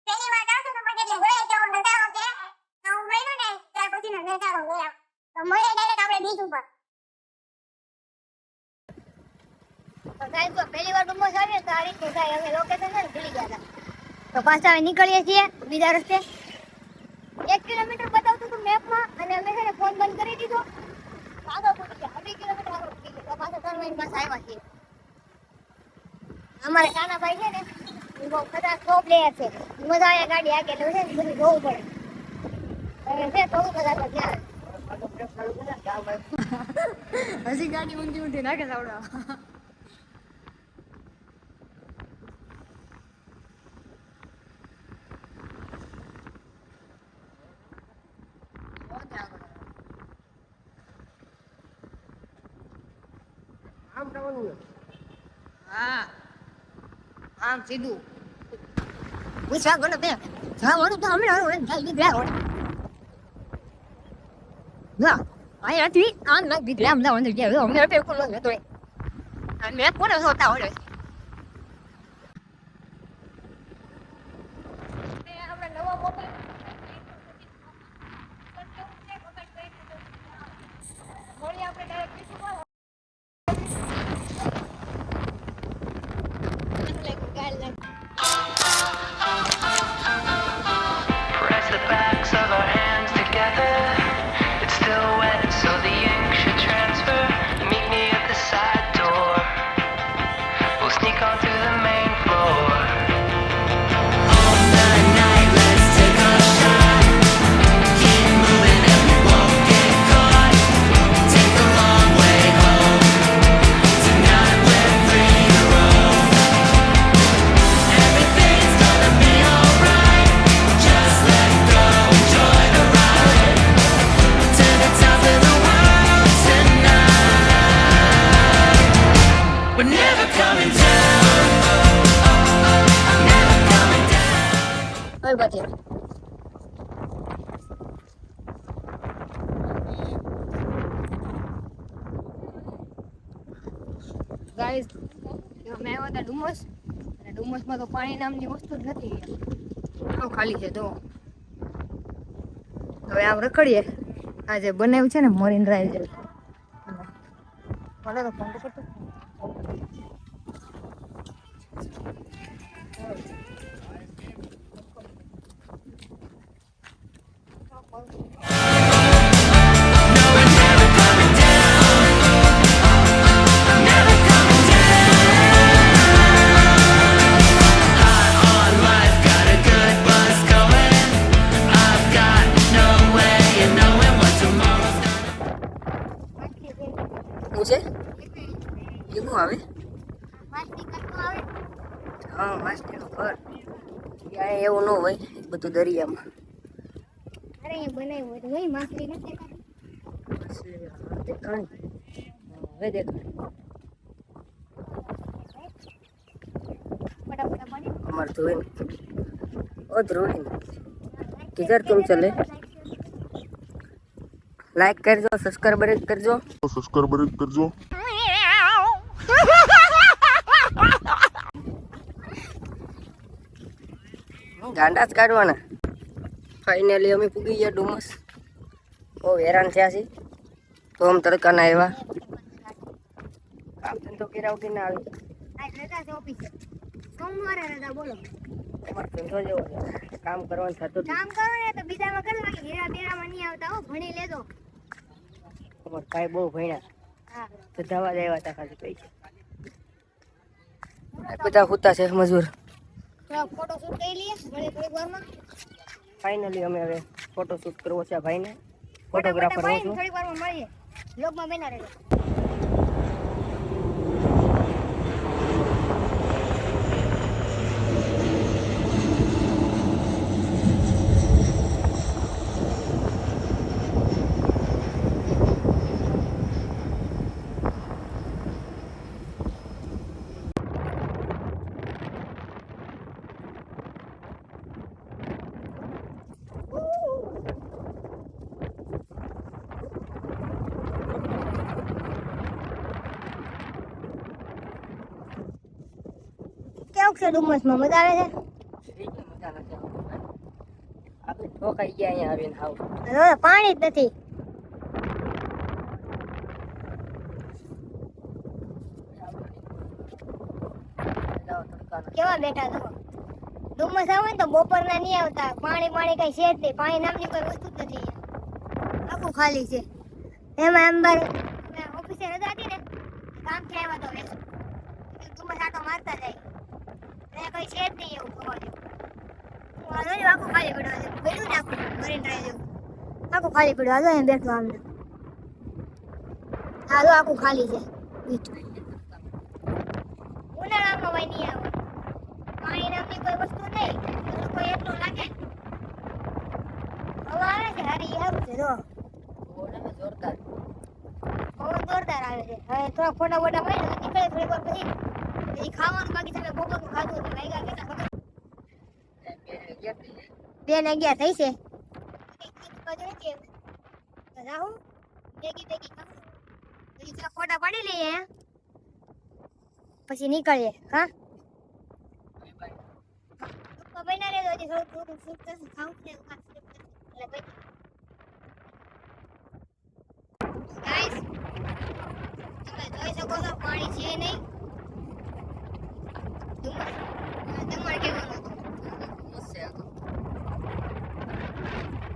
પહેલી વાર જાઉં છું તો પછી એટલે ગોળે કેવો નજારો છે તો હું મળ્યો ને ત્યાર પછીનો નજારો ગયો તો મળે ડાયરેક્ટ આપણે બીચ ઉપર તો ગાઈસ તો પહેલી વાર ડુમસ આવીએ તો આ રીતે થાય અમે લોકેશન છે ને ભૂલી ગયા હતા તો પાછા હવે નીકળીએ છીએ બીજા રસ્તે 1 કિલોમીટર બતાવતું હતું મેપમાં અને અમે છે ને ફોન બંધ કરી દીધો આગળ પહોંચી ગયા 2 કિલોમીટર આગળ પહોંચી ગયા તો પાછા ટર્ન લઈને પાછા આવ્યા છીએ અમારે નાના ભાઈ છે ને એ બહુ ખતરનાક પ્રો પ્લેયર છે મજા આવે ગાડી આગે તો છે ને બધું જોવું પડે અને છે થોડું બધા તો ધ્યાન હજી ગાડી ઊંધી ઊંધી નાખે સાવડા આમ કરવાનું હા આમ સીધું પૂછવા ગયો બે જવાનું તો હમણાં જલ્દી ગયા ના અહીંયાથી આમ ના દીકરા અમદાવાદ અંદર ગયા અમે પેપર લો તો મેં કોને હોતા હોય Press the backs of our hands together. It's still wet, so the ink should transfer. Meet me at the side door. We'll sneak onto the main floor. On the night, let's take a shot. Keep moving and we won't get caught. Take the long way home. Tonight we're free to roam. Everything's gonna be alright. Just let go, enjoy the ride. To the top of the world tonight. We're never coming down. Never coming down. કઈ બાજુ guys અમે આવ્યા હતા ડુમસ અને ડુમસમાં તો પાણી નામની વસ્તુ જ નથી આમ ખાલી છે તો હવે આમ રખડીએ આ જે બનાવ્યું છે ને મરીન ડ્રાઈવ જે મને તો ફોન તો કરતો No, we're never coming down. Never coming down. High on life, got a good buzz going. I've got no way of knowing what tomorrow's gonna. શું છે એવું આવે માસ્તી કરતો આવે હા માસ્તીનું ઘર ત્યાં એવું ન હોય બધું દરિયામાં અરે એ બનાવ્યું હતું ભાઈ માછલી નથી દેખાણ હવે દેખાણ ફટાફટ બની અમારે તો હોય ને અધરું હોય ને કિધર તુમ ચલે લાઈક કરજો સબસ્ક્રાઈબર કરજો ગાંડા જ કાઢવાના ફાઇનલી અમે પૂગી ગયા ડુમસ બહુ હેરાન થયા છે તો આમ તડકાના આવ્યા કામ ધંધો કર્યા વગર ના આવી આજ રજા છે ઓફિસે સોમવારે રજા બોલો અમારે ધંધો જેવો છે કામ કરવાનું થતું જ કામ કરો ને તો બીજામાં કરી નાખી હીરા બેરામાં નહીં આવતા હો ભણી લેજો અમારે ભાઈ બહુ ભણ્યા હા ધંધાવા જ આવ્યા હતા ખાલી પૈસા બધા હુતા છે મજૂર થોડા ફોટો શૂટ કરી લઈએ મળે થોડીક વારમાં ફાઇનલી અમે હવે ફોટો શૂટ કરવો છે આ ભાઈને ફોટોગ્રાફર ફોટોગ્રાફર હું છું થોડીક વારમાં મળીએ બ્લોગમાં બના રહેજો કેવું છે ડુમસમાં મજા આવે છે એટલી મજા નથી આવતી. આપણે ઠોકાઈ ગયા અહીંયા આવીને હાવ. હવે પાણી જ નથી જાઓ તડકાનો. કેવા બેઠા છો ડુમસ આવે ને તો બપોરના નહીં આવતા પાણી પાણી કઈ છે જ નહીં પાણી નામની કોઈ વસ્તુ જ નથી અહીંયા. આખું ખાલી છે એમાં એમ બાર ઓફિસે રજા હતી ને કામથી આવ્યા તો વેસ ડુમસ આટો મારતા જાય કઈ છે જ નહીં એવું ખબર આખું ખાલી પડ્યું છે બેઠું ને આખું મરીન ડ્રાઈવ જેવું આખું ખાલી પડ્યું હાલો એમ બેઠું આમને હાલો આખું ખાલી છે બીચ ઉનાળામાં ભાઈ નહીં આવે પાણી નામની કોઈ વસ્તુ નહીં કોઈ એટલું લાગે હવા આવે છે હારી સારું છે જો ઓલાને જોરદાર. પવન જોરદાર આવે છે હવે થોડા ફોટા બોટા પાડે તો નીકળે થોડી વાર પછી ખાવાનું બાકી તમે બપોરનું ખાધું હતું વાગ્યા કેટલા ખબર બે ને 11 થઈ. 2 ને 11 થઈ છે બાજુ નથી તો રાહુ ભેગી ભેગી ખાવું પછી થોડા ફોટા પાડી લઈએ પછી નીકળીએ હા બના રહેજો હજી થોડું ફૂટ થશે ખાવું ને એટલે ભાઈ ગાઈસ તમે જોઈ શકો છો પાણી છે નહીં તમારે કેવું મસ્ત છે આ તો.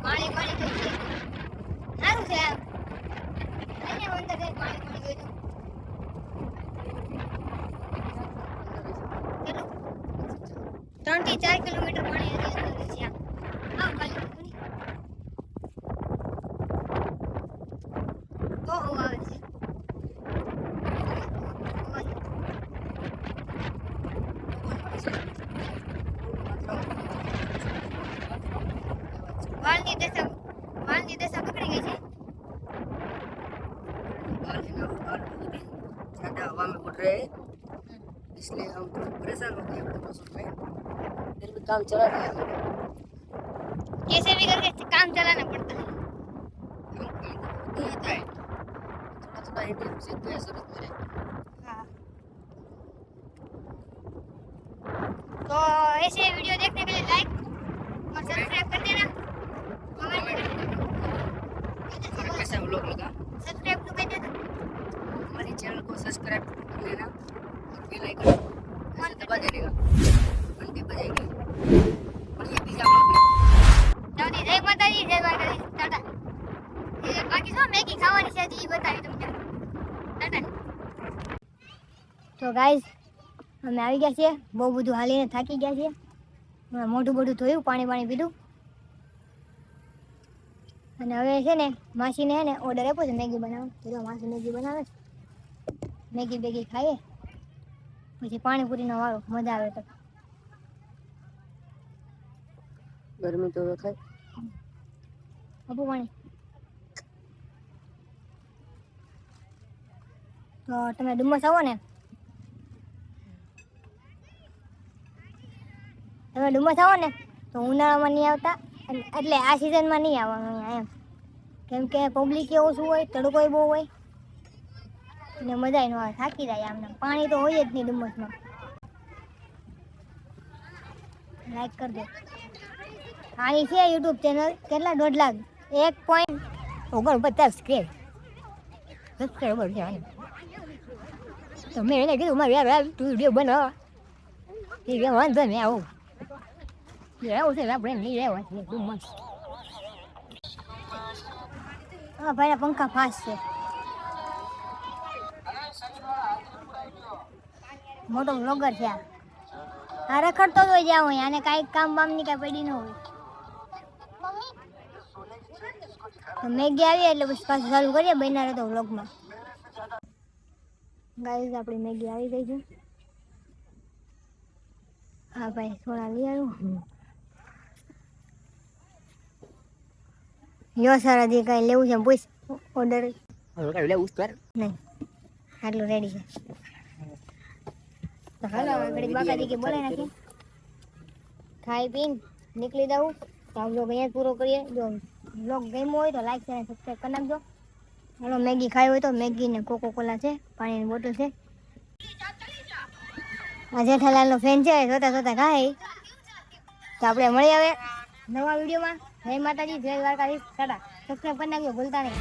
પાણી પાણી તો છે સારું છે આમ અહીંયા અંદર કઈ પાણી પાણી જોઈ તો 3 થી 4 કિલોમીટર પાણી હજી અંદર છે આમ આવ ખાલી તો આવે છે વાલની દશા પકડી ગઈ છે बाल है ना बाल ज़्यादा हवा में उड़ रहे हैं इसलिए हम थोड़ा परेशान हो गए अपने दोस्तों में. फिर भी काम चला रहा है. कैसे भी करके काम चलाना पड़ता है नहीं आता है थोड़ा थोड़ा एटीएम से तो जरूरत मेरे. हाँ तो ऐसे वीडियो देखने के लिए लाइक और सब्सक्राइब कर देना हमें कैसा व्लॉग लगा सब्सक्राइब तो कर देना हमारे चैनल को सब्सक्राइब कर लेना और बेल आइकन ऐसे दबा देगा घंटी बजेगी और ये पिज्जा ब्लॉग में दादी जय माताजी जय माताजी टाटा ये बाकी सब मैगी खाવાની છે ઈ બતાવી તમને ટાટા તો ગાઈસ અમે આવી ગયા છીએ બહુ બધું હાલીને થાકી ગયા છીએ મોઢું બોઢું ધોયું પાણી પીધું અને હવે છે ને માસીને હે ને ઓર્ડર આપ્યો છે મેગી બનાવવાનો તો જો માસી મેગી બનાવે છે મેગી બેગી ખાઈએ પછી પાણીપુરીનો વારો મજા આવે તો गर्मी तो खाए આપું પાણી તો તમે ડુમસ આવો ને તો ઉનાળામાં નહીં આવતા એટલે આ સિઝનમાં નહીં આવવાનું અહીંયા એમ કેમ કે પબ્લિક ઓછું હોય તડકો બહુ હોય ને મજા ન આવે થાકી જાય આમને પાણી તો હોય જ નહીં ડુમસમાં લાઈક કરજો આની છે યુટ્યુબ ચેનલ કેટલા 1.5 લાખ 1.49 સબસ્ક્રાઈબર છે આને તો મેં એને કીધું મારે યાર તું વિડીયો બનાવ એ કે વાંધો નહીં આવું રહેવું છે આપણે નહીં રહેવા છે ડુમસ હા ભાઈના પંખા ફાસ્ટ છે મોટો વ્લોગર છે આ રખડતો જ હોય જ્યાં હોય આને કાંઈ કામ બામની કાંઈ પડી ન હોય તો મેગી આવી એટલે પછી પાછું ચાલુ કરીએ બન્યા રહેતો વ્લોગમાં ગાઈસ આપણી મેગી આવી ગઈ છે હા ભાઈ સોના લઈ આવ્યું યો સર હજી કાંઈ લેવું છે પૂછ ઓર્ડર લેવું કર નહીં આટલું રેડી છે તો હાલો ઘડી બાકાજી કે બોલાવી નાખીએ ખાઈ પીને નીકળી દઉં તો આ બ્લોગ અહીંયા પૂરો કરીએ જો બ્લોગ ગમ્યો હોય તો લાઈક અને સબસ્ક્રાઈબ કરી નાખજો હાલો મેગી ખાઈ હોય તો મેગી ને કોકો કોલા છે પાણીની બોટલ છે આ જેઠાલાલનો ફેન છે જોતા જોતા ખાય. તો આપણે મળી આવે નવા વિડીયોમાં. જય માતાજી, જય દ્વારકાધીશ. ટાટા. સબસ્ક્રાઈબ કરી નાખજો ભૂલતા નહીં.